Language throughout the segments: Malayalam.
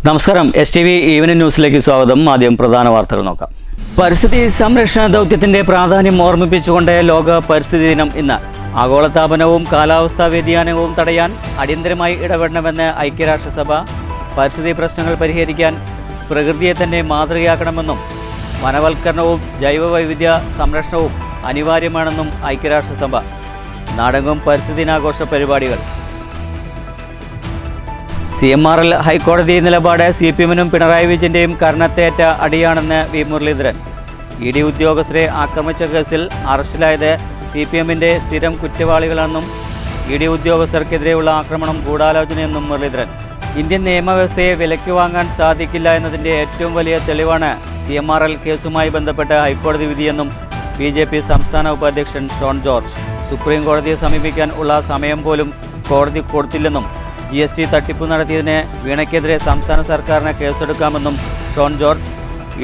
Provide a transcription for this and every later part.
നമസ്കാരം. STV ഈവനിംഗ് ന്യൂസിലേക്ക് സ്വാഗതം. ആദ്യം പ്രധാന വാർത്തകൾ നോക്കാം. പരിസ്ഥിതി സംരക്ഷണ ദൗത്യത്തിന്റെ പ്രാധാന്യം ഓർമ്മിപ്പിച്ചുകൊണ്ട് ലോക പരിസ്ഥിതി ദിനം ഇന്ന്. ആഗോളതാപനവും കാലാവസ്ഥാ വ്യതിയാനവും തടയാൻ അടിയന്തരമായി ഇടപെടണമെന്ന് ഐക്യരാഷ്ട്രസഭ. പരിസ്ഥിതി പ്രശ്നങ്ങൾ പരിഹരിക്കാൻ പ്രകൃതിയെ തന്നെ മാതൃകയാക്കണമെന്നും വനവൽക്കരണവും ജൈവവൈവിധ്യ സംരക്ഷണവും അനിവാര്യമാണെന്നും ഐക്യരാഷ്ട്രസഭ. നാടെങ്ങും പരിസ്ഥിതി ദിനാഘോഷ പരിപാടികൾ. CMRL ഹൈക്കോടതി നിലപാട് CPM-നും പിണറായി വിജയന്റെയും കർണത്തേറ്റ അടിയാണെന്ന് വി. മുരളീധരൻ. ED ഉദ്യോഗസ്ഥരെ ആക്രമിച്ച കേസിൽ അറസ്റ്റിലായത് CPM-ന്റെ സ്ഥിരം കുറ്റവാളികളെന്നും ED ഉദ്യോഗസ്ഥർക്കെതിരെയുള്ള ആക്രമണം ഗൂഢാലോചനയെന്നും മുരളീധരൻ. ഇന്ത്യൻ നിയമവ്യവസ്ഥയെ വിലയ്ക്ക് വാങ്ങാൻ സാധിക്കില്ല എന്നതിൻ്റെ ഏറ്റവും വലിയ തെളിവാണ് CMRL കേസുമായി ബന്ധപ്പെട്ട ഹൈക്കോടതി വിധിയെന്നും BJP സംസ്ഥാന ഉപാധ്യക്ഷൻ ഷോൺ ജോർജ്. സുപ്രീം കോടതിയെ സമീപിക്കാൻ ഉള്ള സമയം പോലും കോടതി കൊടുത്തില്ലെന്നും GST തട്ടിപ്പ് നടത്തിയതിന് വീണയ്ക്കെതിരെ സംസ്ഥാന സർക്കാരിന് കേസെടുക്കാമെന്നും ഷോൺ ജോർജ്.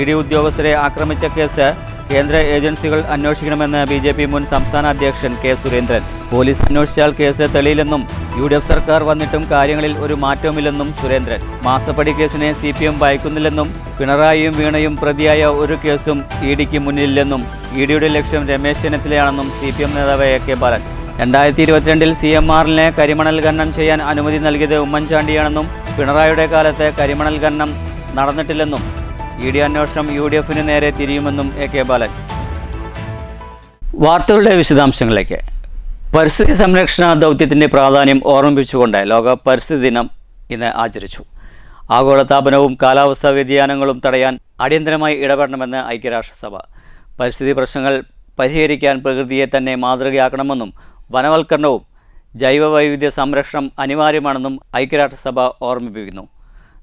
ED ഉദ്യോഗസ്ഥരെ ആക്രമിച്ച കേസ് കേന്ദ്ര ഏജൻസികൾ അന്വേഷിക്കണമെന്ന് BJP മുൻ സംസ്ഥാന അധ്യക്ഷൻ K. സുരേന്ദ്രൻ. പോലീസ് അന്വേഷിച്ചാൽ കേസ് തെളിയില്ലെന്നും UDF സർക്കാർ വന്നിട്ടും കാര്യങ്ങളിൽ ഒരു മാറ്റവുമില്ലെന്നും സുരേന്ദ്രൻ. മാസപ്പടി കേസിനെ CPM ഭയക്കുന്നില്ലെന്നും പിണറായിയും വീണയും പ്രതിയായ ഒരു കേസും EDക്ക് മുന്നിലില്ലെന്നും EDയുടെ ലക്ഷ്യം രമേശ് ചെന്നിത്തലയാണെന്നും CPM നേതാവ് AK ബാലൻ. 2022 CMRLനെ കരിമണൽ ഖനനം ചെയ്യാൻ അനുമതി നൽകിയത് ഉമ്മൻചാണ്ടിയാണെന്നും പിണറായിയുടെ കാലത്ത് കരിമണൽ ഖനനം നടന്നിട്ടില്ലെന്നും ED അന്വേഷണം UDFന് നേരെ തിരിയുമെന്നും AK ബാലൻ. വാർത്തകളുടെ വിശദാംശങ്ങളിലേക്ക്. പരിസ്ഥിതി സംരക്ഷണ ദൗത്യത്തിൻ്റെ പ്രാധാന്യം ഓർമ്മിപ്പിച്ചുകൊണ്ട് ലോക പരിസ്ഥിതി ദിനം ഇന്ന് ആചരിച്ചു. ആഗോളതാപനവും കാലാവസ്ഥാ വ്യതിയാനങ്ങളും തടയാൻ അടിയന്തരമായി ഇടപെടണമെന്ന് ഐക്യരാഷ്ട്രസഭ. പരിസ്ഥിതി പ്രശ്നങ്ങൾ പരിഹരിക്കാൻ പ്രകൃതിയെ തന്നെ മാതൃകയാക്കണമെന്നും വനവൽക്കരണവും ജൈവവൈവിധ്യ സംരക്ഷണം അനിവാര്യമാണെന്നും ഐക്യരാഷ്ട്രസഭ ഓർമ്മിപ്പിക്കുന്നു.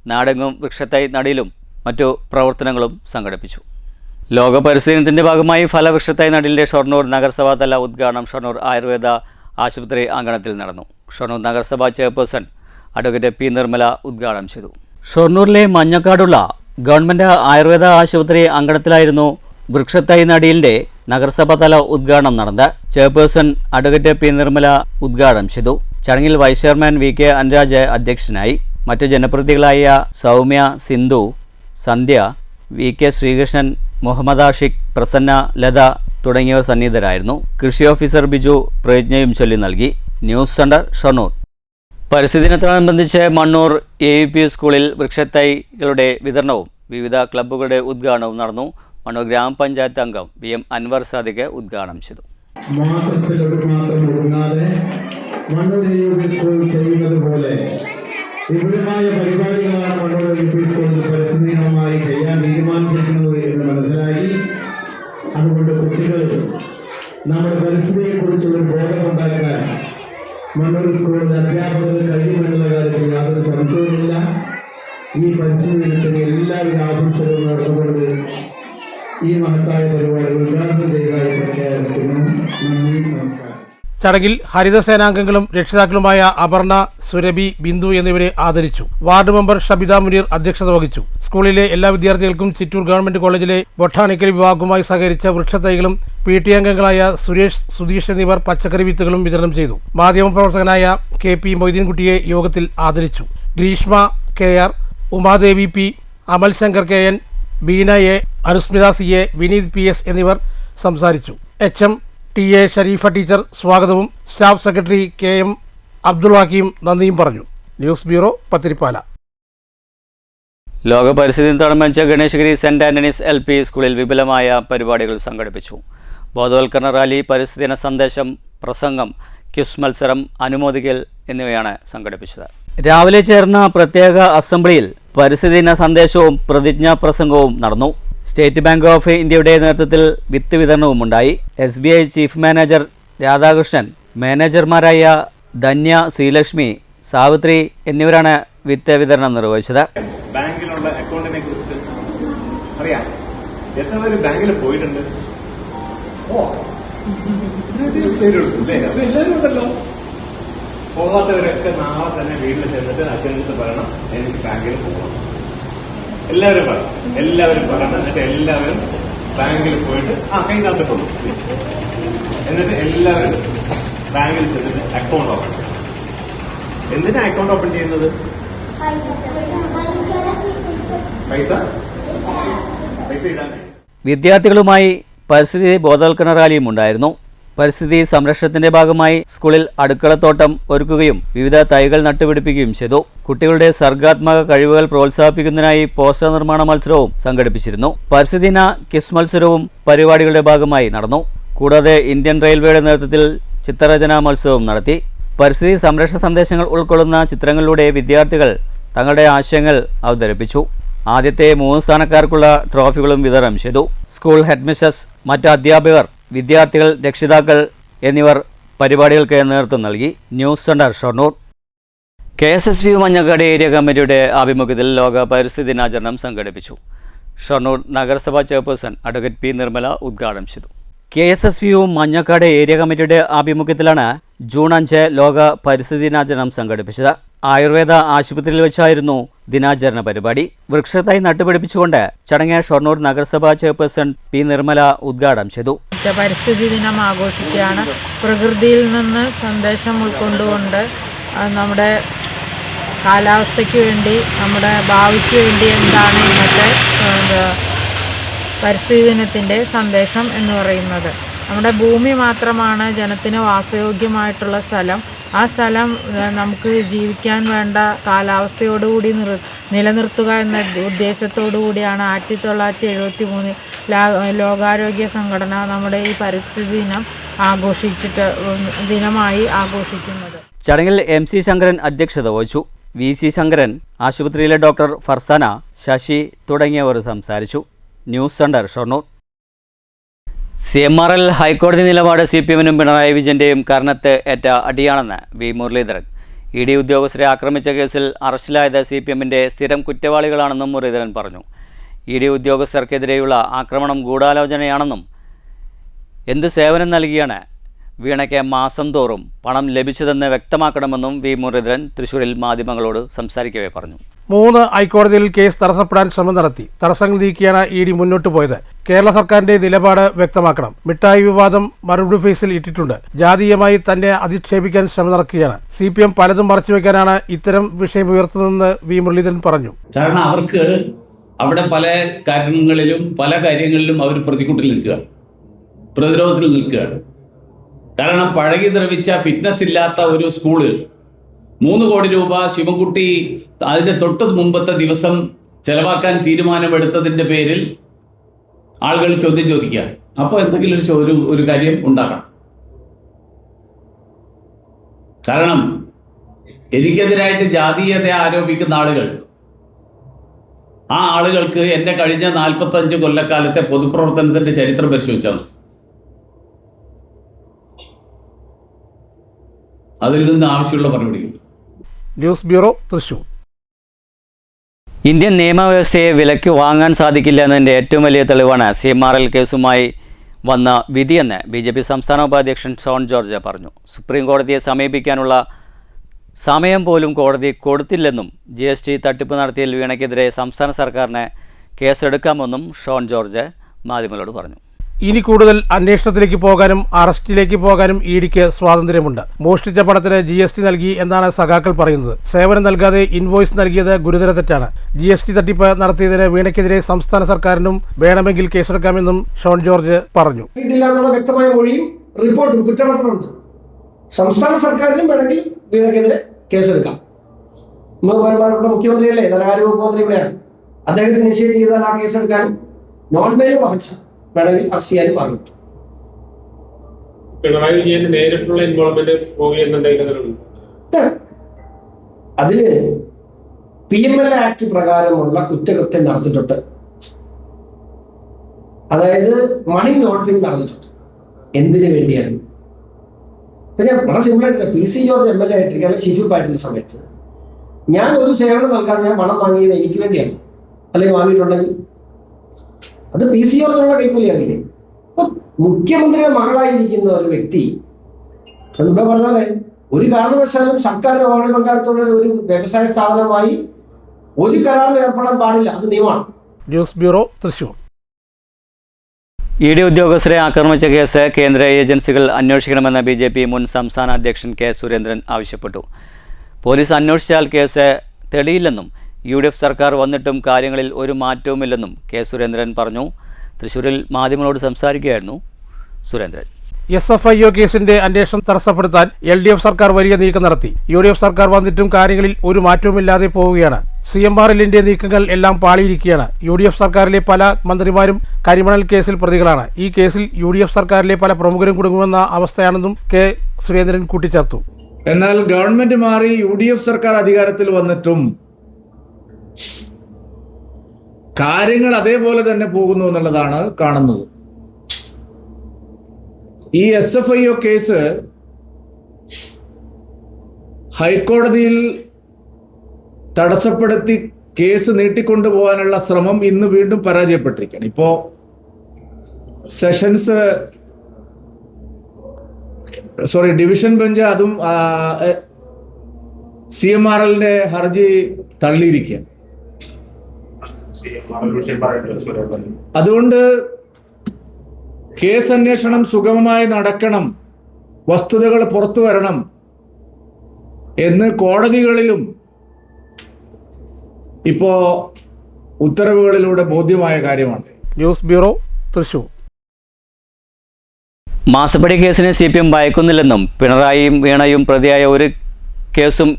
നാടെങ്ങും വൃക്ഷത്തൈ നടീലും മറ്റു പ്രവർത്തനങ്ങളും സംഘടിപ്പിച്ചു. ലോക പരിസ്ഥിതി ദിനത്തിൻ്റെ ഭാഗമായി ഫലവൃക്ഷത്തൈ നടീലിൻ്റെ ഷൊർണൂർ നഗരസഭാ തല ഉദ്ഘാടനം ഷൊർണൂർ ആയുർവേദ ആശുപത്രി അങ്കണത്തിൽ നടന്നു. ഷൊർണൂർ നഗരസഭാ ചെയർപേഴ്സൺ അഡ്വക്കേറ്റ് P. നിർമ്മല ഉദ്ഘാടനം ചെയ്തു. ഷൊർണൂരിലെ മഞ്ഞക്കാടുള്ള ഗവൺമെൻറ് ആയുർവേദ ആശുപത്രി അങ്കണത്തിലായിരുന്നു വൃക്ഷത്തൈ നടീലിൻ്റെ നഗരസഭാ തല ഉദ്ഘാടനം നടന്നത്. Chairperson advocate P. നിർമ്മല ഉദ്ഘാടനം ചെയ്തു. ചടങ്ങിൽ വൈസ് ചെയർമാൻ VK അനുരാജ് അധ്യക്ഷനായി. മറ്റ് ജനപ്രതിനിധികളായ സൗമ്യ, സിന്ധു, സന്ധ്യ, VK ശ്രീകൃഷ്ണൻ, മുഹമ്മദ് ആഷിഖ്, പ്രസന്ന, ലത തുടങ്ങിയവർ സന്നിഹിതരായിരുന്നു. കൃഷി ഓഫീസർ ബിജു പ്രതിജ്ഞയും ചൊല്ലി നൽകി. News centre Shoranur. പരിസ്ഥിതി ദിനത്തോടനുബന്ധിച്ച് മണ്ണൂർ AUP സ്കൂളിൽ വൃക്ഷത്തൈകളുടെ വിതരണവും വിവിധ ക്ലബ്ബുകളുടെ ഉദ്ഘാടനവും നടന്നു. മണ്ണൂർ ഗ്രാമപഞ്ചായത്ത് അംഗം VM അൻവർ സാദിഖ് ഉദ്ഘാടനം ചെയ്തു. വിപുലമായ പരിപാടികളാണ് മണ്ണൂർ UP സ്കൂളിൽ പരിസ്ഥിതി ദിനമായി ചെയ്യാൻ തീരുമാനിച്ചിരിക്കുന്നത് എന്ന് മനസ്സിലായി. അതുകൊണ്ട് കുട്ടികൾ നമ്മുടെ പരിസ്ഥിതിയെ കുറിച്ചുള്ള ബോധമുണ്ടാക്കാൻ മണ്ണൂർ സ്കൂളിലെ അധ്യാപകർക്ക് കഴിയുമെന്നുള്ള കാര്യത്തിൽ യാതൊരു സംശയവുമില്ല. ഈ പരിസ്ഥിതി ദിനത്തിന് എല്ലാവിധ ആശംസകളും നേർന്നുകൊണ്ട് ഈ മഹത്തായ പരിപാടി ഉദ്ഘാടനം ചെയ്തതായി പ്രഖ്യാപിക്കുന്നു. നന്ദി, നമസ്കാരം. ചടങ്ങിൽ ഹരിതസേനാംഗങ്ങളും രക്ഷിതാക്കളുമായ അപർണ, സുരഭി, ബിന്ദു എന്നിവരെ ആദരിച്ചു. വാർഡ് മെമ്പർ ഷബിത മുനീർ അധ്യക്ഷത വഹിച്ചു. സ്കൂളിലെ എല്ലാ വിദ്യാർത്ഥികൾക്കും ചിറ്റൂർ ഗവൺമെന്റ് കോളേജിലെ ബൊട്ടാണിക്കൽ വിഭാഗവുമായി സഹകരിച്ച വൃക്ഷത്തൈകളും PT അംഗങ്ങളായ സുരേഷ്, സുധീഷ് എന്നിവർ പച്ചക്കറി വിത്തുകളും വിതരണം ചെയ്തു. മാധ്യമപ്രവർത്തകനായ KP മൊയ്തീൻകുട്ടിയെ യോഗത്തിൽ ആദരിച്ചു. Greeshma KR, Umadevi P, Amal Shankar KN, Beena A, അനുസ്മിത CA, Vineeth PS എന്നിവർ സംസാരിച്ചു. HM TA ഷരീഫ ടീച്ചർ സ്വാഗതവും staff secretary KM Abdul Hakeem നന്ദിയും പറഞ്ഞു. News bureau, Pathirippala. ലോക പരിസ്ഥിതി ദിനത്തോടനുബന്ധിച്ച് ഗണേശഗിരി സെന്റ് ആന്റണീസ് LP സ്കൂളിൽ വിപുലമായ പരിപാടികൾ സംഘടിപ്പിച്ചു. ബോധവൽക്കരണ റാലി, പരിസ്ഥിതി ദിന സന്ദേശം, പ്രസംഗം, ക്വിസ് മത്സരം, അനുമോദിക്കൽ എന്നിവയാണ് സംഘടിപ്പിച്ചത്. രാവിലെ ചേർന്ന പ്രത്യേക അസംബ്ലിയിൽ പരിസ്ഥിതി ദിന സന്ദേശവും പ്രതിജ്ഞാ പ്രസംഗവും നടന്നു. സ്റ്റേറ്റ് ബാങ്ക് ഓഫ് ഇന്ത്യയുടെ നേതൃത്വത്തിൽ വിത്ത് വിതരണവും ഉണ്ടായി. SBI ചീഫ് മാനേജർ രാധാകൃഷ്ണൻ, മാനേജർമാരായ ധന്യ, ശ്രീലക്ഷ്മി, സാവിത്രി എന്നിവരാണ് വിത്ത് വിതരണം നിർവഹിച്ചത്. ബാങ്കിലുള്ള അക്കൗണ്ടിനെ കുറിച്ച് അറിയാം. എത്ര പേര് ബാങ്കിൽ പോയിട്ടുണ്ട്? എല്ലാവരും ഉണ്ടല്ലോ. പോകാത്തവരൊക്കെ നാളെ തന്നെ വീട്ടിൽ ചെന്നിട്ട് അച്ഛനടുത്ത് പറയണം, എനിക്ക് ബാങ്കിൽ പോകണം. എല്ലാവരും പറയും, എന്നിട്ട് എല്ലാവരും ബാങ്കിൽ പോയിട്ട് കൈ താത്തിട്ടുള്ളൂ. എന്നിട്ട് എല്ലാവരും ബാങ്കിൽ ചെന്നിട്ട് അക്കൗണ്ട് ഓപ്പൺ ചെയ്യും. എന്തിനാ അക്കൗണ്ട് ഓപ്പൺ ചെയ്യുന്നത്? പൈസ ഇടാനേ. വിദ്യാർത്ഥികളുമായി പരിസ്ഥിതി ബോധവൽക്കരണ റാലിയും ഉണ്ടായിരുന്നു. പരിസ്ഥിതി സംരക്ഷണത്തിന്റെ ഭാഗമായി സ്കൂളിൽ അടുക്കളത്തോട്ടം ഒരുക്കുകയും വിവിധ തൈകൾ നട്ടുപിടിപ്പിക്കുകയും ചെയ്തു. കുട്ടികളുടെ സർഗാത്മക കഴിവുകൾ പ്രോത്സാഹിപ്പിക്കുന്നതിനായി പോസ്റ്റർ നിർമ്മാണ മത്സരവും സംഘടിപ്പിച്ചിരുന്നു. പരിസ്ഥിതിദിന ക്വിസ് മത്സരവും പരിപാടികളുടെ ഭാഗമായി നടന്നു. കൂടാതെ ഇന്ത്യൻ റെയിൽവേയുടെ നേതൃത്വത്തിൽ ചിത്രരചനാ മത്സരവും നടത്തി. പരിസ്ഥിതി സംരക്ഷണ സന്ദേശങ്ങൾ ഉൾക്കൊള്ളുന്ന ചിത്രങ്ങളിലൂടെ വിദ്യാർത്ഥികൾ തങ്ങളുടെ ആശയങ്ങൾ അവതരിപ്പിച്ചു. ആദ്യത്തെ 3 സ്ഥാനക്കാർക്കുള്ള ട്രോഫികളും വിതരണം ചെയ്തു. സ്കൂൾ ഹെഡ്മിസ്ട്രസ്, മറ്റ് അധ്യാപകർ, വിദ്യാർത്ഥികൾ, രക്ഷിതാക്കൾ എന്നിവർ പരിപാടികൾക്ക് നേതൃത്വം നൽകി. News centre Shoranur. KSSVU Manjakkad area കമ്മിറ്റിയുടെ ആഭിമുഖ്യത്തിൽ ലോക പരിസ്ഥിതി ദിനാചരണം സംഘടിപ്പിച്ചു. ഷൊർണൂർ നഗരസഭാ ചെയർപേഴ്സൺ അഡ്വക്കേറ്റ് പി. നിർമ്മല ഉദ്ഘാടനം ചെയ്തു. KSSVU മഞ്ഞക്കാട് ഏരിയ കമ്മിറ്റിയുടെ ആഭിമുഖ്യത്തിലാണ് ജൂൺ 5 ലോക പരിസ്ഥിതി ദിനാചരണം സംഘടിപ്പിച്ചത്. ആയുർവേദ ആശുപത്രിയിൽ വെച്ചായിരുന്നു ദിനാചരണ പരിപാടി. വൃക്ഷത്തൈ നട്ടുപിടിപ്പിച്ചുകൊണ്ട് ചടങ്ങ് ഷൊർണൂർ നഗരസഭാ ചെയർപേഴ്സൺ പി. നിർമ്മല ഉദ്ഘാടനം ചെയ്തു. പരിസ്ഥിതി ദിനം ആഘോഷിക്കുകയാണ്. പ്രകൃതിയിൽ നിന്ന് സന്ദേശം ഉൾക്കൊണ്ടുകൊണ്ട് നമ്മുടെ കാലാവസ്ഥയ്ക്ക് വേണ്ടി, നമ്മുടെ ഭാവിക്ക് വേണ്ടി എന്താണ് ഇന്നത്തെ പരിസ്ഥിതി ദിനത്തിൻ്റെ സന്ദേശം എന്ന് പറയുന്നത്. നമ്മുടെ ഭൂമി മാത്രമാണ് ജനത്തിന് വാസയോഗ്യമായിട്ടുള്ള സ്ഥലം. ആ സ്ഥലം നമുക്ക് ജീവിക്കാൻ വേണ്ട കാലാവസ്ഥയോടുകൂടി നിലനിർത്തുക എന്ന ഉദ്ദേശത്തോടു കൂടിയാണ് 1973 ലോകാരോഗ്യ സംഘടന നമ്മുടെ ഈ പരിസ്ഥിതി ദിനം ദിനമായി ആഘോഷിക്കുന്നത്. ചടങ്ങിൽ MC ശങ്കരൻ അധ്യക്ഷത വഹിച്ചു. VC ശങ്കരൻ, ആശുപത്രിയിലെ ഡോക്ടർ ഫർസാന, ശശി തുടങ്ങിയവർ സംസാരിച്ചു. News centre Shoranur. CMRL ഹൈക്കോടതി നിലപാട് CPMനും പിണറായി വിജയന്റെയും കാരണത്ത് ഏറ്റ അടിയാണെന്ന് വി. മുരളീധരൻ. ED ഉദ്യോഗസ്ഥരെ ആക്രമിച്ച കേസിൽ അറസ്റ്റിലായത് CPMന്റെ സ്ഥിരം കുറ്റവാളികളാണെന്നും മുരളീധരൻ പറഞ്ഞു. ED ഉദ്യോഗസ്ഥർക്കെതിരെയുള്ള ആക്രമണം ഗൂഢാലോചനയാണെന്നും എന്ത് സേവനം നൽകിയാണ് വീണയ്ക്ക് മാസം തോറും പണം ലഭിച്ചതെന്ന് വ്യക്തമാക്കണമെന്നും വി. മുരളീധരൻ തൃശൂരിൽ മാധ്യമങ്ങളോട് സംസാരിക്കവേ പറഞ്ഞു. 3 ഹൈക്കോടതിയിൽ കേസ് തടസ്സപ്പെടാൻ ശ്രമം നടത്തി. തടസ്സങ്ങൾ നീക്കിയാണ് ED മുന്നോട്ട് പോയത്. കേരള സർക്കാരിന്റെ നിലപാട് വ്യക്തമാക്കണം. മിഠായി വിവാദം മറുപടി ഫേസിൽ ഇട്ടിട്ടുണ്ട്. ജാതീയമായി തന്നെ അധിക്ഷേപിക്കാൻ ശ്രമം നടക്കുകയാണ്. CPM പലതും മറച്ചുവെക്കാനാണ് ഇത്തരം വിഷയം ഉയർത്തുന്നതെന്ന് വി. മുരളീധരൻ പറഞ്ഞു. കാരണം അവർക്ക് അവിടെ പല കാര്യങ്ങളിലും അവർ പ്രതിക്കൂട്ടിൽ നിൽക്കുകയാണ്, പ്രതിരോധത്തിൽ നിൽക്കുകയാണ്. കാരണം പഴകി ദ്രവിച്ച ഫിറ്റ്നസ് ഇല്ലാത്ത ഒരു സ്കൂള് 3 കോടി രൂപ ശിവൻകുട്ടി അതിൻ്റെ തൊട്ട് മുമ്പത്തെ ദിവസം ചെലവാക്കാൻ തീരുമാനമെടുത്തതിൻ്റെ പേരിൽ ആളുകൾ ചോദ്യം ചോദിക്കുക. അപ്പോൾ എന്തെങ്കിലും ഒരു കാര്യം ഉണ്ടാക്കണം. കാരണം എനിക്കെതിരായിട്ട് ജാതീയത ആരോപിക്കുന്ന ആളുകൾ, ആ ആളുകൾക്ക് എൻ്റെ കഴിഞ്ഞ 45 കൊല്ലക്കാലത്തെ പൊതുപ്രവർത്തനത്തിൻ്റെ ചരിത്രം പരിശോധിച്ചാൽ അതിൽ നിന്ന് ആവശ്യമുള്ള മറുപടി. News bureau, Thrissur. ഇന്ത്യൻ നിയമവ്യവസ്ഥയെ വിലയ്ക്ക് വാങ്ങാൻ സാധിക്കില്ല എന്നതിൻ്റെ ഏറ്റവും വലിയ തെളിവാണ് CMRL കേസുമായി വന്ന വിധിയെന്ന് BJP സംസ്ഥാന ഉപാധ്യക്ഷൻ ഷോൺ ജോർജ് പറഞ്ഞു. സുപ്രീം കോടതിയെ സമീപിക്കാനുള്ള സമയം പോലും കോടതി കൊടുത്തില്ലെന്നും GST തട്ടിപ്പ് നടത്തിയതിൽ വീണയ്ക്കെതിരെ സംസ്ഥാന സർക്കാരിന് കേസെടുക്കാമെന്നും ഷോൺ ജോർജ് മാധ്യമങ്ങളോട് പറഞ്ഞു. ഇനി കൂടുതൽ അന്വേഷണത്തിലേക്ക് പോകാനും അറസ്റ്റിലേക്ക് പോകാനും EDക്ക് സ്വാതന്ത്ര്യമുണ്ട്. മോഷ്ടിച്ച പണത്തിന് GST നൽകി എന്നാണ് സഖാക്കൾ പറയുന്നത്. സേവനം നൽകാതെ ഇൻവോയ്സ് നൽകിയത് ഗുരുതര തെറ്റാണ്. GST തട്ടിപ്പ് നടത്തിയതിന് വീണയ്ക്കെതിരെ സംസ്ഥാന സർക്കാരിനും വേണമെങ്കിൽ കേസെടുക്കാമെന്നും ഷോൺ ജോർജ് പറഞ്ഞു. വ്യക്തമായ മൊഴിയും റിപ്പോർട്ടും കുറ്റപത്രമുണ്ട്. സംസ്ഥാന സർക്കാരിനും വേണമെങ്കിൽ വീണയ്ക്കെതിരെ കേസെടുക്കാം. ബഹുമാനപ്പെട്ട മുഖ്യമന്ത്രിയല്ലേ, ധനകാര്യ വകുപ്പ് മന്ത്രി ഇവിടെയാണ്. അദ്ദേഹത്തിന് ഇനിഷ്യേറ്റ് ചെയ്താൽ ആ കേസെടുക്കാനും നോൺ ബെയിലബിൾ ഒഫൻസ് വേണമെങ്കിൽ അറസ്റ്റ് ചെയ്യാനും പറഞ്ഞു. പിണറായി വിജയന്റെ നേരിട്ടുള്ള ഇൻവോൾവ്മെന്റ് അതില് PML ആക്ട് പ്രകാരമുള്ള കുറ്റകൃത്യം നടന്നിട്ടുണ്ട്. അതായത് മണി ലോണ്ടറിങ് നടന്നിട്ടുണ്ട്. എന്തിനു വേണ്ടിയാണ്? ഞാൻ വളരെ സിമ്പിളായിട്ട് PC ജോർജ് MLA ആയിട്ടിരിക്കുകയാണ്, ചീഫ് വിപ്പ് ആയിട്ടുള്ള സമയത്ത് ഞാൻ ഒരു സേവനം നൽകാതെ ഞാൻ പണം വാങ്ങിയത് എനിക്ക് വേണ്ടിയാണ്. അല്ലെങ്കിൽ വാങ്ങിയിട്ടുണ്ടെങ്കിൽ അത് PC ജോർജിനുള്ള കൈക്കൂലിയാകില്ലേ? അപ്പൊ മുഖ്യമന്ത്രിയുടെ മകളായിരിക്കുന്ന ഒരു വ്യക്തി മുമ്പേ പറഞ്ഞാലേ ഒരു കാരണവശാലും സർക്കാരിന്റെ ഓഹരി പങ്കാളിത്തമുള്ള ഒരു വ്യവസായ സ്ഥാപനമായി ഒരു കരാറിൽ ഏർപ്പെടാൻ പാടില്ല. അത് നിയമമാണ്. News bureau, Thrissur. ED ഉദ്യോഗസ്ഥരെ ആക്രമിച്ച കേസ് കേന്ദ്ര ഏജൻസികൾ അന്വേഷിക്കണമെന്ന് BJP മുൻ സംസ്ഥാന അധ്യക്ഷൻ K. സുരേന്ദ്രൻ ആവശ്യപ്പെട്ടു. പോലീസ് അന്വേഷിച്ചാൽ കേസ് തെളിയില്ലെന്നും UDF സർക്കാർ വന്നിട്ടും കാര്യങ്ങളിൽ ഒരു മാറ്റവുമില്ലെന്നും കെ സുരേന്ദ്രൻ പറഞ്ഞു. തൃശ്ശൂരിൽ മാധ്യമങ്ങളോട് സംസാരിക്കുകയായിരുന്നു സുരേന്ദ്രൻ. SFIO കേസിന്റെ അന്വേഷണം തടസ്സപ്പെടുത്താൻ LDF സർക്കാർ വലിയ നീക്കം നടത്തി. UDF സർക്കാർ വന്നിട്ടും കാര്യങ്ങളിൽ ഒരു മാറ്റവുമില്ലാതെ പോവുകയാണ്. CMRLന്റെ നീക്കങ്ങൾ എല്ലാം പാളിയിരിക്കുകയാണ്. UDF സർക്കാരിലെ പല മന്ത്രിമാരും കരിമണൽ കേസിൽ പ്രതികളാണ്. ഈ കേസിൽ UDF സർക്കാരിലെ പല പ്രമുഖരും കുടുങ്ങുമെന്ന അവസ്ഥയാണെന്നും കെ സുരേന്ദ്രൻ കൂട്ടിച്ചേർത്തു. എന്നാൽ ഗവൺമെന്റ് മാറി UDF സർക്കാർ അധികാരത്തിൽ വന്നിട്ടും കാര്യങ്ങൾ അതേപോലെ തന്നെ പോകുന്നു എന്നുള്ളതാണ് കാണുന്നത്. ഈ SFIO കേസ് ഹൈക്കോടതിയിൽ തടസ്സപ്പെടുത്തി കേസ് നീട്ടിക്കൊണ്ടുപോകാനുള്ള ശ്രമം ഇന്ന് വീണ്ടും പരാജയപ്പെട്ടിരിക്കുകയാണ്. ഇപ്പോ ഡിവിഷൻ ബെഞ്ച് അതും CMRLന്റെ ഹർജി തള്ളിയിരിക്കുകയാണ്. അതുകൊണ്ട് കേസ് അന്വേഷണം സുഗമമായി നടക്കണം, വസ്തുതകൾ പുറത്തു വരണം എന്ന് കോടതികളിലും ഇപ്പോ ഉത്തരവുകളിലൂടെ ബോധ്യമായ കാര്യമാണ്. News bureau, Thrissur. മാസപ്പടി കേസിനെ CPM ഭയക്കുന്നില്ലെന്നും പിണറായിയും വീണയും പ്രതിയായ ഒരു കേസും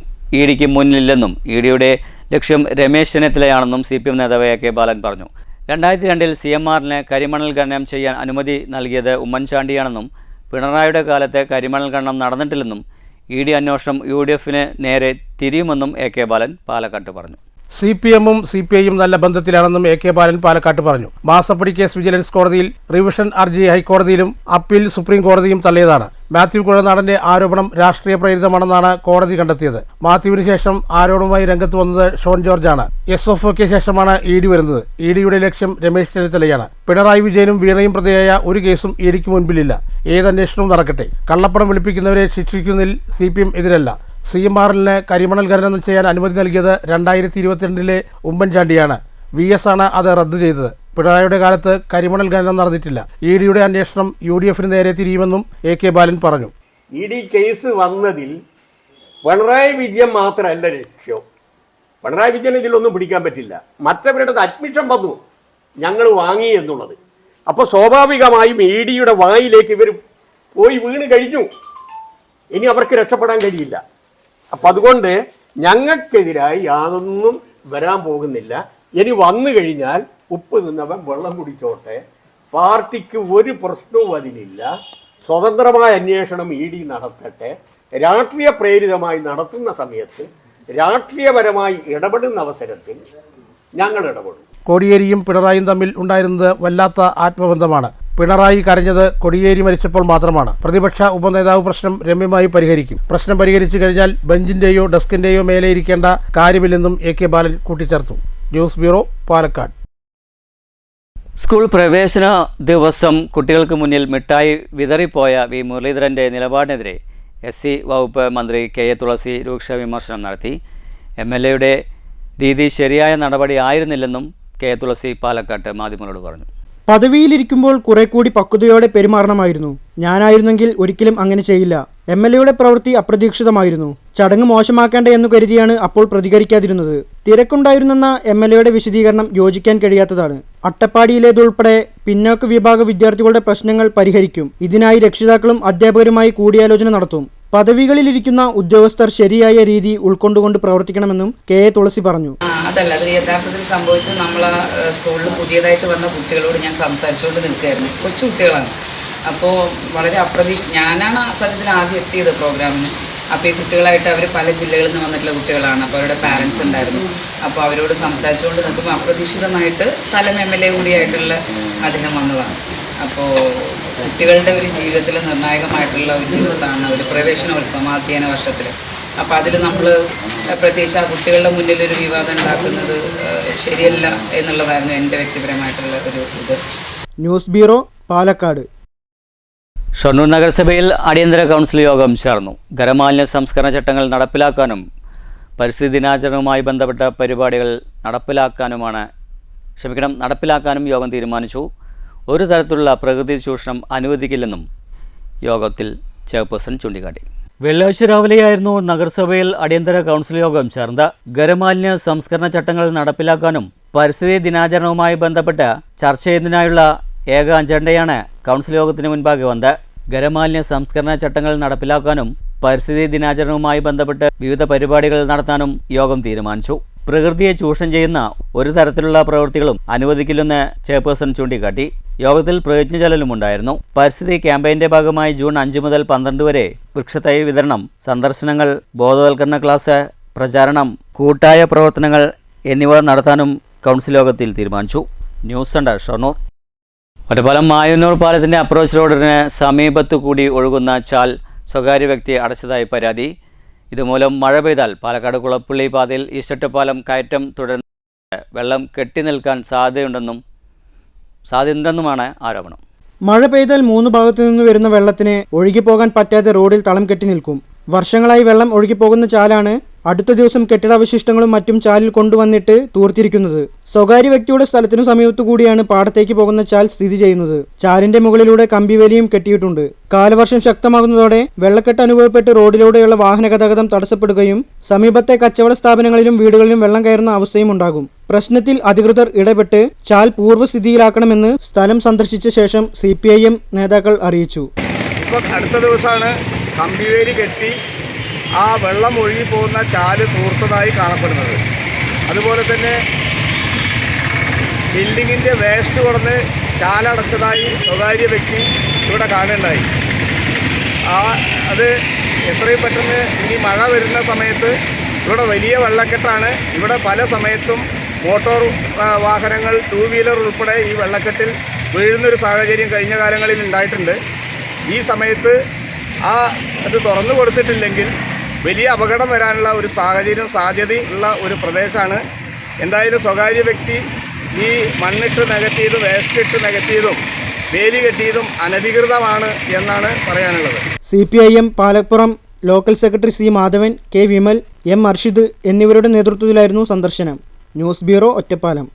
EDക്ക് മുന്നിലില്ലെന്നും EDയുടെ ലക്ഷ്യം രമേശ് ചെന്നിത്തലയാണെന്നും CPM നേതാവ് AK ബാലൻ പറഞ്ഞു. 2002 CMRLന് കരിമണൽ ഖനനം ചെയ്യാൻ അനുമതി നൽകിയത് ഉമ്മൻചാണ്ടിയാണെന്നും പിണറായിയുടെ കാലത്ത് കരിമണൽ ഖനനം നടന്നിട്ടില്ലെന്നും ED അന്വേഷണം UDFന് നേരെ തിരിയുമെന്നും AK ബാലൻ പാലക്കാട്ട് പറഞ്ഞു. CPMഉം CPIയും നല്ല ബന്ധത്തിലാണെന്നും AK ബാലൻ പാലക്കാട്ട് പറഞ്ഞു. മാസപ്പടി കേസ് വിജിലൻസ് കോടതിയിൽ, റിവിഷൻ ഹർജി ഹൈക്കോടതിയിലും അപ്പീൽ സുപ്രീം കോടതിയും തള്ളിയതാണ്. മാത്യു കുഴനാടന്റെ ആരോപണം രാഷ്ട്രീയ പ്രേരിതമാണെന്നാണ് കോടതി കണ്ടെത്തിയത്. മാത്യുവിന് ശേഷം ആരോപണവുമായി രംഗത്ത് വന്നത് ഷോൺ ജോർജാണ്. SFOയ്ക്ക് ശേഷമാണ് ED വരുന്നത്. EDയുടെ ലക്ഷ്യം രമേശ് ചെന്നിത്തലയാണ്. പിണറായി വിജയനും വീണയും പ്രതിയായ ഒരു കേസും EDക്ക് മുൻപിലില്ല. ഏതന്വേഷണവും നടക്കട്ടെ. കള്ളപ്പണം വെളുപ്പിക്കുന്നവരെ ശിക്ഷിക്കുന്നതിൽ CPM എതിരല്ല. CMRLന് കരിമണൽ ഖനനം ചെയ്യാൻ അനുമതി നൽകിയത് 2022 ഉമ്മൻചാണ്ടിയാണ്. VS ആണ് അത് റദ്ദു ചെയ്തത്. പിണറായിയുടെ കാലത്ത് കരിമണൽ ഖനനം നടന്നിട്ടില്ല. EDയുടെ അന്വേഷണം UDFന് നേരെ തിരിയുമെന്നും AK ബാലൻ പറഞ്ഞു. ED കേസ് വന്നതിൽ പിണറായി വിജയൻ മാത്രമല്ല ലക്ഷ്യം. പിണറായി വിജയൻ ഇതിലൊന്നും പിടിക്കാൻ പറ്റില്ല. മറ്റവരുടെ അഡ്മിഷൻ വന്നു, ഞങ്ങൾ വാങ്ങി എന്നുള്ളത്. അപ്പോൾ സ്വാഭാവികമായും EDയുടെ വായിലേക്ക് ഇവർ പോയി വീണ് കഴിഞ്ഞു. ഇനി അവർക്ക് രക്ഷപ്പെടാൻ കഴിയില്ല. അപ്പം അതുകൊണ്ട് ഞങ്ങൾക്കെതിരായി യാതൊന്നും വരാൻ പോകുന്നില്ല. ഇനി വന്നു കഴിഞ്ഞാൽ ഉപ്പ് നിന്നവൻ വെള്ളം കുടിച്ചോട്ടെ, പാർട്ടിക്ക് ഒരു പ്രശ്നവും അതിലില്ല. സ്വതന്ത്രമായ അന്വേഷണം ED നടത്തട്ടെ. രാഷ്ട്രീയ പ്രേരിതമായി നടത്തുന്ന സമയത്ത്, രാഷ്ട്രീയപരമായി ഇടപെടുന്ന അവസരത്തിൽ ഞങ്ങൾ ഇടപെടും. കോടിയേരിയും പിണറായിയും തമ്മിൽ ഉണ്ടായിരുന്നത് വല്ലാത്ത ആത്മബന്ധമാണ്. പിണറായി കരഞ്ഞത് കോടിയേരി മരിച്ചപ്പോൾ മാത്രമാണ്. പ്രതിപക്ഷ ഉപനേതാവ് പ്രശ്നം രമ്യമായി പരിഹരിക്കും. പ്രശ്നം പരിഹരിച്ചു കഴിഞ്ഞാൽ ബെഞ്ചിന്റെയോ ഡെസ്കിന്റെയോ മേലെ ഇരിക്കേണ്ട കാര്യമില്ലെന്നും AK ബാലൻ കൂട്ടിച്ചേർത്തു. News bureau, Palakkad. സ്കൂൾ പ്രവേശന ദിവസം കുട്ടികൾക്ക് മുന്നിൽ മിഠായി വിതറിപ്പോയ V മുരളീധരൻ്റെ നിലപാടിനെതിരെ SC വകുപ്പ് മന്ത്രി KA തുളസി രൂക്ഷ വിമർശനം നടത്തി. MLAയുടെ രീതി ശരിയായ നടപടി ആയിരുന്നില്ലെന്നും KA തുളസി പാലക്കാട്ട് മാധ്യമങ്ങളോട് പറഞ്ഞു. പദവിയിലിരിക്കുമ്പോൾ കുറെ കൂടി പക്വതയോടെ പെരുമാറണമായിരുന്നു. ഞാനായിരുന്നെങ്കിൽ ഒരിക്കലും അങ്ങനെ ചെയ്യില്ല. MLAയുടെ പ്രവൃത്തി അപ്രതീക്ഷിതമായിരുന്നു. ചടങ്ങ് മോശമാക്കേണ്ട എന്ന് കരുതിയാണ് അപ്പോൾ പ്രതികരിക്കാതിരുന്നത്. തിരക്കുണ്ടായിരുന്നെന്ന MLAയുടെ വിശദീകരണം യോജിക്കാൻ കഴിയാത്തതാണ്. അട്ടപ്പാടിയിലേതുൾപ്പെടെ പിന്നോക്ക വിഭാഗ വിദ്യാർത്ഥികളുടെ പ്രശ്നങ്ങൾ പരിഹരിക്കും. ഇതിനായി രക്ഷിതാക്കളും അധ്യാപകരുമായി കൂടിയാലോചന നടത്തും. പദവികളിലിരിക്കുന്ന ഉദ്യോഗസ്ഥർ ശരിയായ രീതി ഉൾക്കൊണ്ടുകൊണ്ട് പ്രവർത്തിക്കണമെന്നും KA തുളസി പറഞ്ഞു. അതല്ല, അത് യഥാർത്ഥത്തിൽ സംഭവിച്ചത് നമ്മൾ സ്കൂളിൽ പുതിയതായിട്ട് വന്ന കുട്ടികളോട് ഞാൻ സംസാരിച്ചുകൊണ്ട് നിൽക്കുകയായിരുന്നു. കൊച്ചു കുട്ടികളാണ്. അപ്പോൾ വളരെ ഞാനാണ് സത്യത്തിൽ ആദ്യം എത്തിയത് പ്രോഗ്രാമിന്. അപ്പോൾ ഈ കുട്ടികളായിട്ട് അവർ പല ജില്ലകളിൽ നിന്ന് വന്നിട്ടുള്ള കുട്ടികളാണ്. അപ്പോൾ അവരുടെ പാരൻസ് ഉണ്ടായിരുന്നു. അപ്പോൾ അവരോട് സംസാരിച്ചുകൊണ്ട് നിൽക്കുമ്പോൾ അപ്രതീക്ഷിതമായിട്ട് സ്ഥലം MLA കൂടിയായിട്ടുള്ള അദ്ദേഹം വന്നതാണ്. അപ്പോൾ കുട്ടികളുടെ ഒരു ജീവിതത്തിൽ നിർണായകമായിട്ടുള്ള ഒരു ദിവസമാണ് ഒരു പ്രവേശനോത്സവം അധ്യയന വർഷത്തിൽ. അപ്പോൾ അതിൽ നമ്മൾ പ്രത്യേകിച്ച് ആ കുട്ടികളുടെ മുന്നിൽ ഒരു വിവാദം ഉണ്ടാക്കുന്നത് ശരിയല്ല എന്നുള്ളതായിരുന്നു എൻ്റെ വ്യക്തിപരമായിട്ടുള്ള ഒരു ഇത്. News bureau, Palakkad. ഷൊർണൂർ നഗരസഭയിൽ അടിയന്തര കൗൺസിൽ യോഗം ചേർന്നു. ഖരമാലിന്യ സംസ്കരണ ചട്ടങ്ങൾ നടപ്പിലാക്കാനും പരിസ്ഥിതി ദിനാചരണവുമായി ബന്ധപ്പെട്ട പരിപാടികൾ നടപ്പിലാക്കാനും യോഗം തീരുമാനിച്ചു. ഒരു തരത്തിലുള്ള പ്രകൃതി ചൂഷണം അനുവദിക്കില്ലെന്നും യോഗത്തിൽ ചെയർപേഴ്സൺ ചൂണ്ടിക്കാട്ടി. വെള്ളിയാഴ്ച രാവിലെയായിരുന്നു നഗരസഭയിൽ അടിയന്തര കൗൺസിൽ യോഗം ചേർന്നത്. ഖരമാലിന്യ സംസ്കരണ ചട്ടങ്ങൾ നടപ്പിലാക്കാനും പരിസ്ഥിതി ദിനാചരണവുമായി ബന്ധപ്പെട്ട് ചർച്ച ചെയ്യുന്നതിനായുള്ള ഏക അജണ്ടയാണ് കൗൺസിൽ യോഗത്തിന് മുൻപാകെ വന്നത്. ഖരമാലിന്യ സംസ്കരണ ചട്ടങ്ങൾ നടപ്പിലാക്കാനും പരിസ്ഥിതി ദിനാചരണവുമായി ബന്ധപ്പെട്ട് വിവിധ പരിപാടികൾ നടത്താനും യോഗം തീരുമാനിച്ചു. പ്രകൃതിയെ ചൂഷണം ചെയ്യുന്ന ഒരു തരത്തിലുള്ള പ്രവൃത്തികളും അനുവദിക്കില്ലെന്ന് ചെയർപേഴ്സൺ ചൂണ്ടിക്കാട്ടി. യോഗത്തിൽ പ്രതിജ്ഞചൊല്ലലുമുണ്ടായിരുന്നു. പരിസ്ഥിതി ക്യാമ്പയിന്റെ ഭാഗമായി ജൂൺ 5 മുതൽ 12 വരെ വൃക്ഷത്തൈ വിതരണം, സന്ദർശനങ്ങൾ, ബോധവൽക്കരണ ക്ലാസ്, പ്രചാരണം, കൂട്ടായ പ്രവർത്തനങ്ങൾ എന്നിവ നടത്താനും കൗൺസിൽ യോഗത്തിൽ തീരുമാനിച്ചു. News centre Shoranur. ഒറ്റപ്പാലം മായന്നൂർ പാലത്തിന്റെ അപ്രോച്ച് റോഡിന് സമീപത്തു കൂടി ഒഴുകുന്ന ചാൽ സ്വകാര്യ വ്യക്തി അടച്ചതായി പരാതി. ഇതുമൂലം മഴ പെയ്താൽ പാലക്കാട് കുളപ്പള്ളി പാതയിൽ ഈസ്റ്റൊറ്റപ്പാലം കയറ്റം തുടർന്ന് വെള്ളം കെട്ടി നിൽക്കാൻ സാധ്യതയുണ്ടെന്നുമാണ് ആരോപണം. മഴ പെയ്താൽ 3 ഭാഗത്തു നിന്ന് വരുന്ന വെള്ളത്തിന് ഒഴുകിപ്പോകാൻ പറ്റാതെ റോഡിൽ തളം കെട്ടി നിൽക്കും. വർഷങ്ങളായി വെള്ളം ഒഴുകിപ്പോകുന്ന ചാലാണ് അടുത്ത ദിവസം കെട്ടിടാവശിഷ്ടങ്ങളും മറ്റും ചാലിൽ കൊണ്ടുവന്നിട്ട് തൂർത്തിരിക്കുന്നത്. സ്വകാര്യ വ്യക്തിയുടെ സ്ഥലത്തിനു സമീപത്തു കൂടിയാണ് പാടത്തേക്ക് പോകുന്ന ചാൽ സ്ഥിതി ചെയ്യുന്നത്. ചാലിന്റെ മുകളിലൂടെ കമ്പിവേലിയും കെട്ടിയിട്ടുണ്ട്. കാലവർഷം ശക്തമാകുന്നതോടെ വെള്ളക്കെട്ട് അനുഭവപ്പെട്ട് റോഡിലൂടെയുള്ള വാഹന ഗതാഗതം തടസ്സപ്പെടുകയും സമീപത്തെ കച്ചവട സ്ഥാപനങ്ങളിലും വീടുകളിലും വെള്ളം കയറുന്ന അവസ്ഥയും ഉണ്ടാകും. പ്രശ്നത്തിൽ അധികൃതർ ഇടപെട്ട് ചാൽ പൂർവ്വസ്ഥിതിയിലാക്കണമെന്ന് സ്ഥലം സന്ദർശിച്ച ശേഷം CPIM നേതാക്കൾ അറിയിച്ചു. അടുത്ത ദിവസമാണ് കമ്പിവേലി കെട്ടി ആ വെള്ളം ഒഴുകി പോകുന്ന ചാല് തൂർത്തതായി കാണപ്പെടുന്നത്. അതുപോലെ തന്നെ ബിൽഡിങ്ങിൻ്റെ വേസ്റ്റ് കൊടുന്ന് ചാലടച്ചതായി സ്വകാര്യ വ്യക്തി ഇവിടെ കാണുകയുണ്ടായി. അത് എത്രയും പെട്ടെന്ന് ഇനി മഴ വരുന്ന സമയത്ത് ഇവിടെ വലിയ വെള്ളക്കെട്ടാണ്. ഇവിടെ പല സമയത്തും മോട്ടോർ വാഹനങ്ങൾ, 2 വീലർ ഉൾപ്പെടെ ഈ വെള്ളക്കെട്ടിൽ വീഴുന്നൊരു സാഹചര്യം കഴിഞ്ഞ കാലങ്ങളിൽ ഉണ്ടായിട്ടുണ്ട്. ഈ സമയത്ത് അത് തുറന്നു കൊടുത്തിട്ടില്ലെങ്കിൽ വലിയ അപകടം വരാനുള്ള ഒരു സാധ്യതയുള്ള ഒരു പ്രദേശമാണ്. എന്തായാലും സ്വകാര്യ വ്യക്തി ഈ മണ്ണിട്ട് നികത്തിയതും വേസ്റ്റ് ഇട്ട് നികത്തിയതും വേലി കെട്ടിയതും അനധികൃതമാണ് എന്നാണ് പറയാനുള്ളത്. CPIM Palappuram local secretary C Madhavan, K Vimal, M Arshid എന്നിവരുടെ നേതൃത്വത്തിലായിരുന്നു സന്ദർശനം. News bureau, Ottapalam.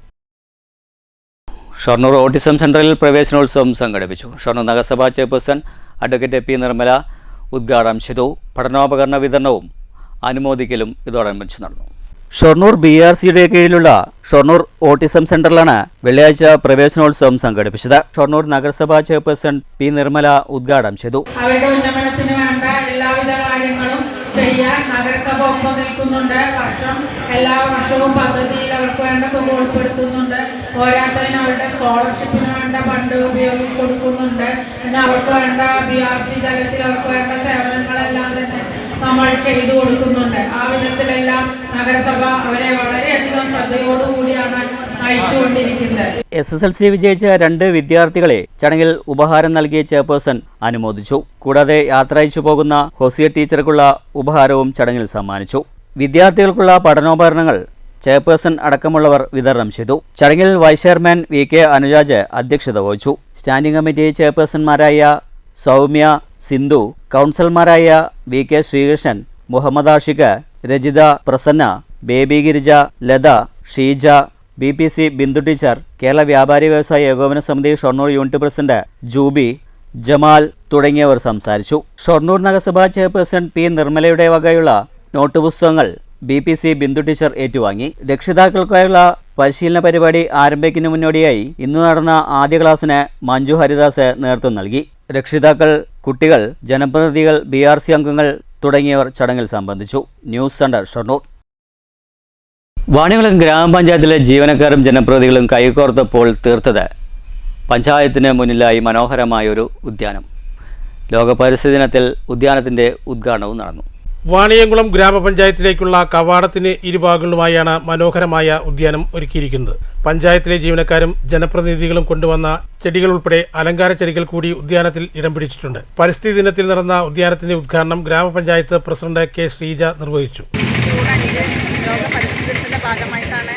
Shoranur autism സെന്ററിൽ പ്രവേശനോത്സവം സംഘടിപ്പിച്ചു. ഷൊർണൂർ നഗരസഭാ ചെയർപേഴ്സൺ അഡ്വക്കേറ്റ് P നിർമ്മല ഉദ്ഘാടനം ചെയ്തു. പഠനോപകരണ വിതരണവും അനുമോദിക്കലും ഇതോടനുബന്ധിച്ച് നടന്നു. ഷൊർണൂർ BRCയുടെ കീഴിലുള്ള ഷൊർണൂർ ഓട്ടിസം സെന്ററിലാണ് വെള്ളിയാഴ്ച പ്രവേശനോത്സവം സംഘടിപ്പിച്ചത്. ഷൊർണൂർ നഗരസഭാ ചെയർപേഴ്സൺ P നിർമ്മല ഉദ്ഘാടനം ചെയ്തു. അവരുടെ ഉന്നമനത്തിന് വേണ്ട എല്ലാവിധ കാര്യങ്ങളും ചെയ്യാൻ നഗരസഭ ഒപ്പം നിൽക്കുന്നുണ്ട്. എല്ലാ വർഷവും പദ്ധതിയിൽ അവർക്ക് വേണ്ട തുക ഉൾപ്പെടുത്തുന്നുണ്ട്. പോരാത്തതിന് അവരുടെ സ്കോളർഷിപ്പിന് വേണ്ട ഫണ്ട് കൊടുക്കുന്നുണ്ട്. പിന്നെ അവർക്ക് വേണ്ട BRC തലത്തിൽ അവർക്ക് വേണ്ട സേവനങ്ങളെല്ലാം തന്നെ നമ്മൾ ചെയ്തു കൊടുക്കുന്നുണ്ട്. ആ വിധത്തിലെല്ലാം നഗരസഭ അവരെ വളരെയധികം ശ്രദ്ധയോടുകൂടിയാണ് നയിച്ചുകൊണ്ടിരിക്കുന്നത്. SSLC വിജയിച്ച 2 വിദ്യാർത്ഥികളെ ചടങ്ങിൽ ഉപഹാരം നൽകിയ ചെയർപേഴ്സൺ അനുമോദിച്ചു. കൂടാതെ യാത്രയച്ചു പോകുന്ന ഹൊസിയ ടീച്ചർക്കുള്ള ഉപഹാരവും ചടങ്ങിൽ സമ്മാനിച്ചു. വിദ്യാർത്ഥികൾക്കുള്ള പഠനോപകരണങ്ങൾ ചെയർപേഴ്സൺ അടക്കമുള്ളവർ വിതരണം ചെയ്തു. ചടങ്ങിൽ വൈസ് ചെയർമാൻ VK അനുരാജ് അധ്യക്ഷത വഹിച്ചു. സ്റ്റാൻഡിംഗ് കമ്മിറ്റി ചെയർപേഴ്സൺമാരായ സൗമ്യ, സിന്ധു, കൗൺസിലർമാരായ VK Sreekrishnan, Muhammad Ashiq, Rajitha, Prasanna, Baby Girija, Latha, Sheeja, BPC Bindu teacher, Kerala വ്യാപാരി വ്യവസായ ഏകോപന സമിതി ഷൊർണൂർ യൂണിറ്റ് പ്രസിഡന്റ് ജൂബി, ജമാൽ തുടങ്ങിയവർ സംസാരിച്ചു. ഷൊർണൂർ നഗരസഭാ ചെയർപേഴ്സൺ P നിർമ്മലയുടെ വകയുള്ള നോട്ട് പുസ്തകങ്ങൾ BPC ബിന്ദു ടീച്ചർ ഏറ്റുവാങ്ങി. രക്ഷിതാക്കൾക്കായുള്ള പരിശീലന പരിപാടി ആരംഭിക്കുന്നതിന് മുന്നോടിയായി ഇന്ന് നടന്ന ആദ്യ ക്ലാസ്സിന് മഞ്ജു ഹരിദാസ് നേതൃത്വം നൽകി. രക്ഷിതാക്കൾ, കുട്ടികൾ, ജനപ്രതിനിധികൾ, BRC അംഗങ്ങൾ തുടങ്ങിയവർ ചടങ്ങിൽ സംബന്ധിച്ചു. News centre Shoranur. വാണിയംകുളം ഗ്രാമപഞ്ചായത്തിലെ ജീവനക്കാരും ജനപ്രതിനിധികളും കൈകോർത്തപ്പോൾ തീർത്തത് പഞ്ചായത്തിന് മുന്നിലായി മനോഹരമായൊരു ഉദ്യാനം. ലോക പരിസ്ഥിതി ദിനത്തിൽ ഉദ്യാനത്തിൻ്റെ ഉദ്ഘാടനവും നടന്നു. വാണിയംകുളം ഗ്രാമപഞ്ചായത്തിലേക്കുള്ള കവാടത്തിന് ഇരുഭാഗങ്ങളുമായാണ് മനോഹരമായ ഉദ്യാനം ഒരുക്കിയിരിക്കുന്നത്. പഞ്ചായത്തിലെ ജീവനക്കാരും ജനപ്രതിനിധികളും കൊണ്ടുവന്ന ചെടികൾ ഉൾപ്പെടെ അലങ്കാര ചെടികൾ കൂടി ഉദ്യാനത്തിൽ ഇടം പിടിച്ചിട്ടുണ്ട്. പരിസ്ഥിതി ദിനത്തിൽ നടന്ന ഉദ്യാനത്തിന്റെ ഉദ്ഘാടനം ഗ്രാമപഞ്ചായത്ത് പ്രസിഡന്റ് K ശ്രീജ നിർവഹിച്ചു. ലോക പരിസ്ഥിതി ദിനത്തിന്റെ ഭാഗമായിട്ടാണ്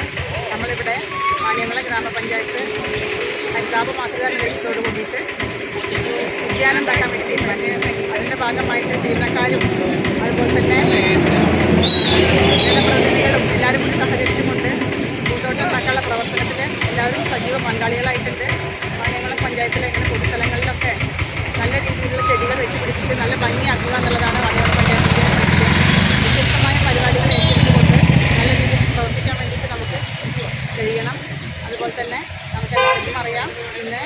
നമ്മളിവിടെ വാണിയംകുളം ഗ്രാമപഞ്ചായത്ത് ഹരിതാഭ മാതൃകാ നിർദ്ദേശത്തോടു കൂടിയിട്ട് ഉദ്യാനം ഉണ്ടാക്കാൻ വേണ്ടിയിട്ടുണ്ട്. അതിൻ്റെ ഭാഗമായിട്ട് ജീവനക്കാരും അതുപോലെ തന്നെ ജനപ്രതിനിധികളും എല്ലാവരും കൂടി സഹകരിച്ചുകൊണ്ട് പൂന്തോട്ടം ഉണ്ടാക്കാനുള്ള പ്രവർത്തനത്തിൽ എല്ലാവരും സജീവ പങ്കാളികളായിട്ടുണ്ട്. വാണിയംകുളം പഞ്ചായത്തിലെ ഇങ്ങനെ പൊതുസ്ഥലങ്ങളിലൊക്കെ നല്ല രീതിയിലുള്ള ചെടികൾ വെച്ച് പിടിപ്പിച്ച് നല്ല ഭംഗിയാക്കുക എന്നുള്ളതാണ് വാണിയംകുളം പഞ്ചായത്ത് കഴിയണം. അതുപോലെ തന്നെ നമുക്കെല്ലാവർക്കും അറിയാം, ഇന്ന്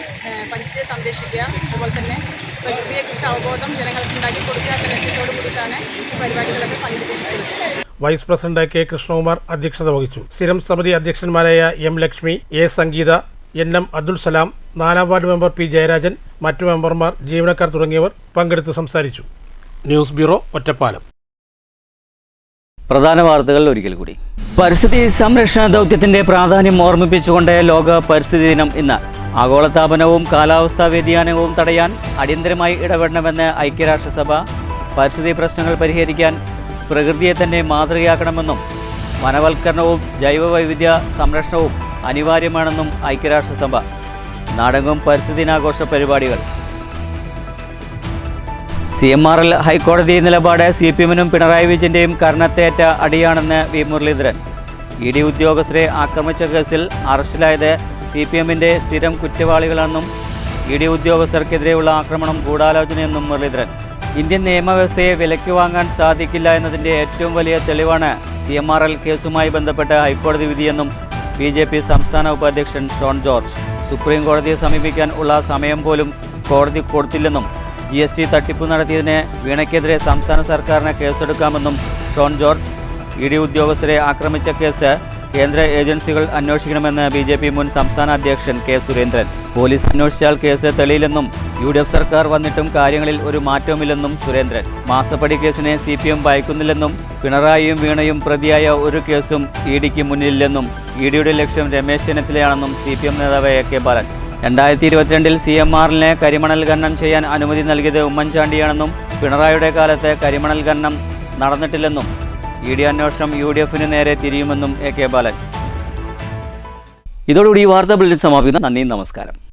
പരിസ്ഥിതിയെ സംരക്ഷിക്കുക, അതുപോലെ തന്നെ പ്രകൃതിയെക്കുറിച്ച് അവബോധം ജനങ്ങൾക്ക് ഉണ്ടാക്കി കൊടുക്കുക എന്ന ലക്ഷ്യത്തോടു കൂടിയിട്ടാണ് ഈ പരിപാടികളൊക്കെ സംഘടിപ്പിച്ചിട്ടുള്ളത്. വൈസ് പ്രസിഡന്റ് കെ കൃഷ്ണകുമാർ അധ്യക്ഷത വഹിച്ചു. സ്ഥിരം സമിതി അധ്യക്ഷന്മാരായ M Lakshmi, A Sangeetha, N M Abdul Salam, 4ാം വാർഡ് മെമ്പർ പി ജയരാജൻ, മറ്റു മെമ്പർമാർ, ജീവനക്കാർ തുടങ്ങിയവർ പങ്കെടുത്ത് സംസാരിച്ചു. News bureau, Ottapalam. പ്രധാന വാർത്തകൾ ഒരിക്കൽ കൂടി. പരിസ്ഥിതി സംരക്ഷണ ദൗത്യത്തിന്റെ പ്രാധാന്യം ഓർമ്മിപ്പിച്ചുകൊണ്ട് ലോക പരിസ്ഥിതി ദിനം ഇന്ന്. ആഗോളതാപനവും കാലാവസ്ഥാ വ്യതിയാനവും തടയാൻ അടിയന്തരമായി ഇടപെടണമെന്ന് ഐക്യരാഷ്ട്രസഭ. പരിസ്ഥിതി പ്രശ്നങ്ങൾ പരിഹരിക്കാൻ പ്രകൃതിയെ തന്നെ മാതൃകയാക്കണമെന്നും വനവൽക്കരണവും ജൈവവൈവിധ്യ സംരക്ഷണവും അനിവാര്യമാണെന്നും ഐക്യരാഷ്ട്രസഭ. നാടെങ്ങും പരിസ്ഥിതി ദിനാഘോഷ പരിപാടികൾ. CMRL ഹൈക്കോടതി നിലപാട് CPM-നും പിണറായി വിജയന്റെയും കർണത്തേറ്റ അടിയാണെന്ന് വി മുരളീധരൻ. ED ഉദ്യോഗസ്ഥരെ ആക്രമിച്ച കേസിൽ അറസ്റ്റിലായത് CPM-ന്റെ സ്ഥിരം കുറ്റവാളികളെന്നും ED ഉദ്യോഗസ്ഥർക്കെതിരെയുള്ള ആക്രമണം ഗൂഢാലോചനയെന്നും മുരളീധരൻ. ഇന്ത്യൻ നിയമവ്യവസ്ഥയെ വിലയ്ക്ക് വാങ്ങാൻ സാധിക്കില്ല എന്നതിൻ്റെ ഏറ്റവും വലിയ തെളിവാണ് CMRL കേസുമായി ബന്ധപ്പെട്ട ഹൈക്കോടതി വിധിയെന്നും BJP സംസ്ഥാന ഉപാധ്യക്ഷൻ ഷോൺ ജോർജ്. സുപ്രീം കോടതിയെ സമീപിക്കാൻ ഉള്ള സമയം പോലും കോടതി കൊടുത്തില്ലെന്നും GST തട്ടിപ്പ് നടത്തിയതിന് വീണയ്ക്കെതിരെ സംസ്ഥാന സർക്കാരിന് കേസെടുക്കാമെന്നും ഷോൺ ജോർജ്. ED ഉദ്യോഗസ്ഥരെ ആക്രമിച്ച കേസ് കേന്ദ്ര ഏജൻസികൾ അന്വേഷിക്കണമെന്ന് BJP മുൻ സംസ്ഥാന അധ്യക്ഷൻ കെ സുരേന്ദ്രൻ. പോലീസ് അന്വേഷിച്ചാൽ കേസ് തെളിയില്ലെന്നും UDF സർക്കാർ വന്നിട്ടും കാര്യങ്ങളിൽ ഒരു മാറ്റവുമില്ലെന്നും സുരേന്ദ്രൻ. മാസപ്പടി കേസിനെ CPM ഭയക്കുന്നില്ലെന്നും പിണറായിയും വീണയും പ്രതിയായ ഒരു കേസും EDക്ക് മുന്നിലില്ലെന്നും EDയുടെ ലക്ഷ്യം രമേശ് ചെന്നിത്തലയാണെന്നും CPM നേതാവ് AK ബാലൻ. 2022-ൽ CMRLനെ കരിമണൽ ഖനനം ചെയ്യാൻ അനുമതി നൽകിയത് ഉമ്മൻചാണ്ടിയാണെന്നും പിണറായിയുടെ കാലത്ത് കരിമണൽ ഖനനം നടന്നിട്ടില്ലെന്നും ED അന്വേഷണം UDFന് നേരെ തിരിയുമെന്നും AK ബാലൻ. ഇതോടുകൂടി ഈ വാർത്താ ബുള്ളറ്റിൻ സമാപിക്കുന്നു. നന്ദി, നമസ്കാരം.